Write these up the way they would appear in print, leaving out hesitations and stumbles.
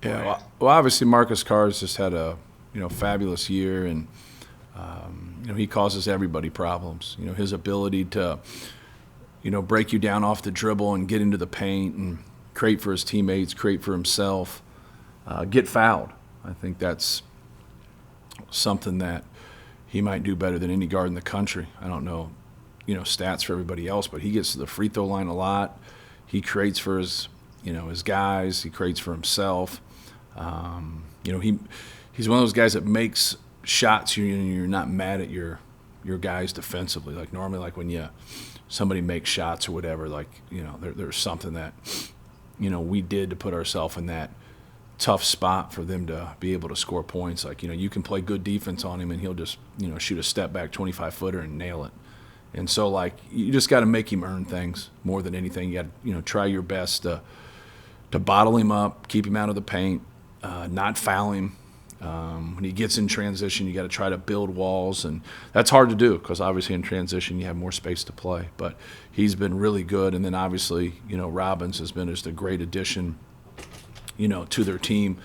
Yeah, playing. well, obviously Marcus Carr's just had a fabulous year, and he causes everybody problems. His ability to break you down off the dribble and get into the paint and create for his teammates, create for himself, get fouled. I think that's something that he might do better than any guard in the country. I don't know, stats for everybody else, but he gets to the free throw line a lot. He creates for his guys. He creates for himself. He's one of those guys that makes shots. You're not mad at your guys defensively. Like normally, like when somebody makes shots or whatever, like there's something that we did to put ourselves in that tough spot for them to be able to score points. Like you can play good defense on him and he'll just shoot a step back 25-footer and nail it. And so like you just got to make him earn things more than anything. You got to try your best to bottle him up, keep him out of the paint, not foul him. When he gets in transition, you got to try to build walls, and that's hard to do because obviously in transition you have more space to play. But he's been really good, and then obviously Robbins has been just a great addition, to their team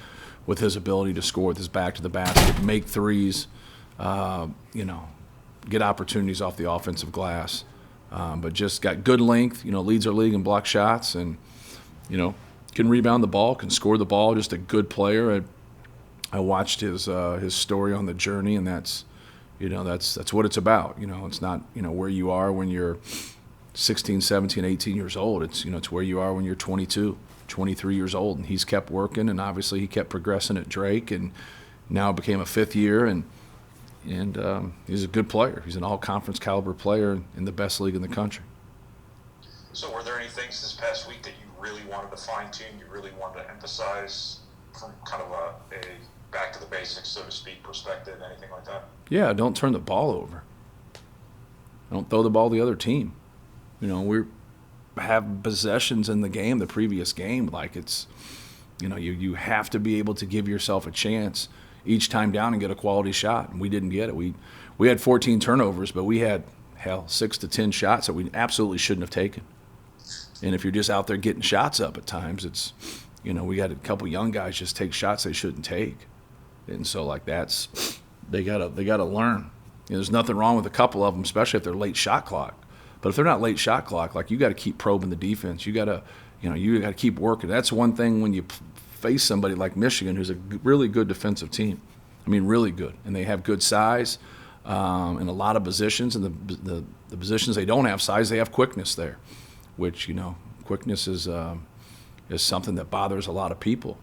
with his ability to score with his back to the basket, make threes, get opportunities off the offensive glass, but just got good length. Leads our league in block shots, and can rebound the ball, can score the ball. Just a good player. I watched his story on the journey, and that's what it's about. It's not where you are when you're 16, 17, 18 years old. It's where you are when you're 22, 23 years old, and he's kept working, and obviously he kept progressing at Drake, and now became a fifth year, and he's a good player. He's an all-conference caliber player in the best league in the country. So were there any things this past week that you really wanted to fine-tune, you really wanted to emphasize from kind of a back to the basics, so to speak, perspective, anything like that? Yeah, don't turn the ball over. Don't throw the ball to the other team. We have possessions in the game, the previous game, like it's, you have to be able to give yourself a chance each time down and get a quality shot, and we didn't get it. We had 14 turnovers, but we had 6 to 10 shots that we absolutely shouldn't have taken. And if you're just out there getting shots up at times, it's we got a couple young guys just take shots they shouldn't take, and so like they gotta learn. There's nothing wrong with a couple of them, especially if they're late shot clock. But if they're not late shot clock, like you got to keep probing the defense. You got to keep working. That's one thing when you face somebody like Michigan, who's a really good defensive team. I mean, really good, and they have good size in a lot of positions. And the positions they don't have size, they have quickness there, which quickness is something that bothers a lot of people.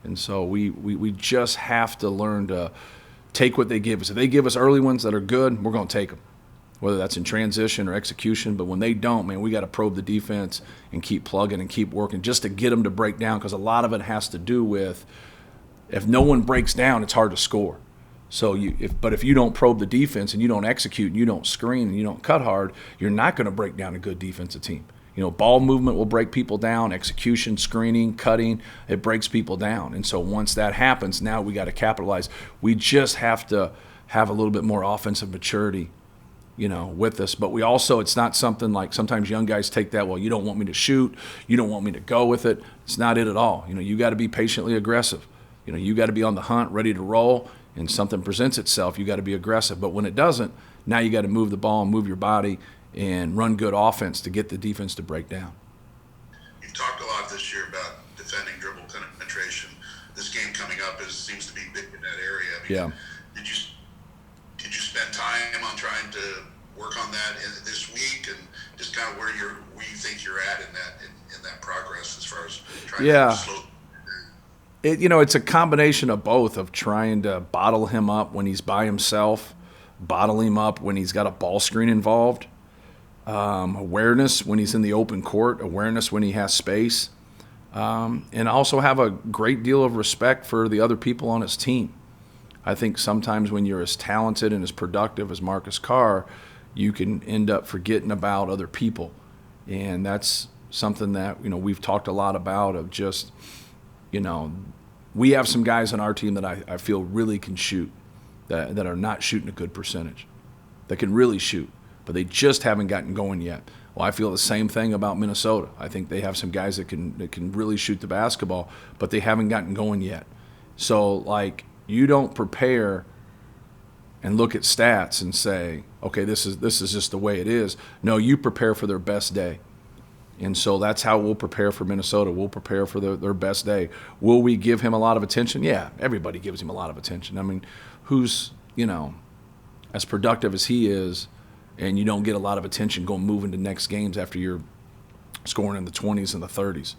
And so we just have to learn to take what they give us. If they give us early ones that are good, we're going to take them, whether that's in transition or execution. But when they don't, man, we got to probe the defense and keep plugging and keep working just to get them to break down, because a lot of it has to do with if no one breaks down, it's hard to score. So if you don't probe the defense and you don't execute and you don't screen and you don't cut hard, you're not going to break down a good defensive team. Ball movement will break people down, execution, screening, cutting, it breaks people down. And so once that happens, now we got to capitalize. We just have to have a little bit more offensive maturity, with us. But we also, it's not something like sometimes young guys take that, well, you don't want me to shoot, you don't want me to go with it. It's not it at all. You got to be patiently aggressive. You got to be on the hunt, ready to roll, and something presents itself, you got to be aggressive. But when it doesn't, now you got to move the ball and move your body and run good offense to get the defense to break down. You've talked a lot this year about defending dribble penetration. This game coming up seems to be big in that area. Yeah. Did you spend time on trying to work on that this week, and just kind of where you think you're at in that progress as far as trying to slow? It's a combination of both, of trying to bottle him up when he's by himself, bottle him up when he's got a ball screen involved, awareness when he's in the open court, awareness when he has space, and also have a great deal of respect for the other people on his team. I think sometimes when you're as talented and as productive as Marcus Carr, you can end up forgetting about other people. And that's something that, we've talked a lot about, of just, we have some guys on our team that I feel really can shoot, that are not shooting a good percentage, that can really shoot, but they just haven't gotten going yet. Well, I feel the same thing about Minnesota. I think they have some guys that can really shoot the basketball, but they haven't gotten going yet. So, like, you don't prepare and look at stats and say, okay, this is just the way it is. No, you prepare for their best day. And so that's how we'll prepare for Minnesota. We'll prepare for their best day. Will we give him a lot of attention? Yeah, everybody gives him a lot of attention. I mean, who's, as productive as he is, and you don't get a lot of attention moving to next games after you're scoring in the 20s and the 30s.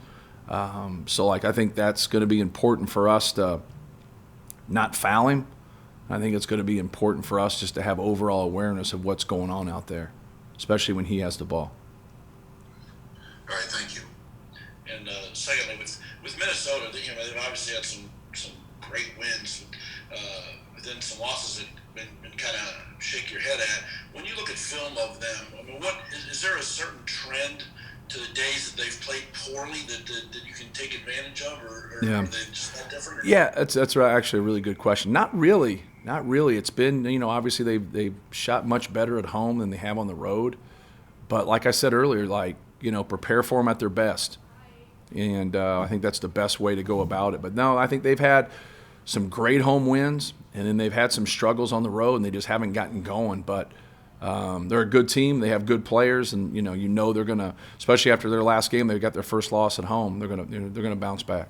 So, I think that's going to be important for us to not foul him. I think it's going to be important for us just to have overall awareness of what's going on out there, especially when he has the ball. All right, thank you. And secondly, with Minnesota, they've obviously had some great wins, but then some losses that been kind of shake your head at. When you look at film of them, I mean, what is there a certain trend to the days that they've played poorly that you can take advantage of, or Yeah. are they just that different? Yeah, that's actually a really good question. Not really. It's been, obviously they've shot much better at home than they have on the road. But like I said earlier, prepare for them at their best. And I think that's the best way to go about it. But no, I think they've had some great home wins, and then they've had some struggles on the road, and they just haven't gotten going. But they're a good team. They have good players, and they're going to, especially after their last game, they got their first loss at home. They're going to bounce back.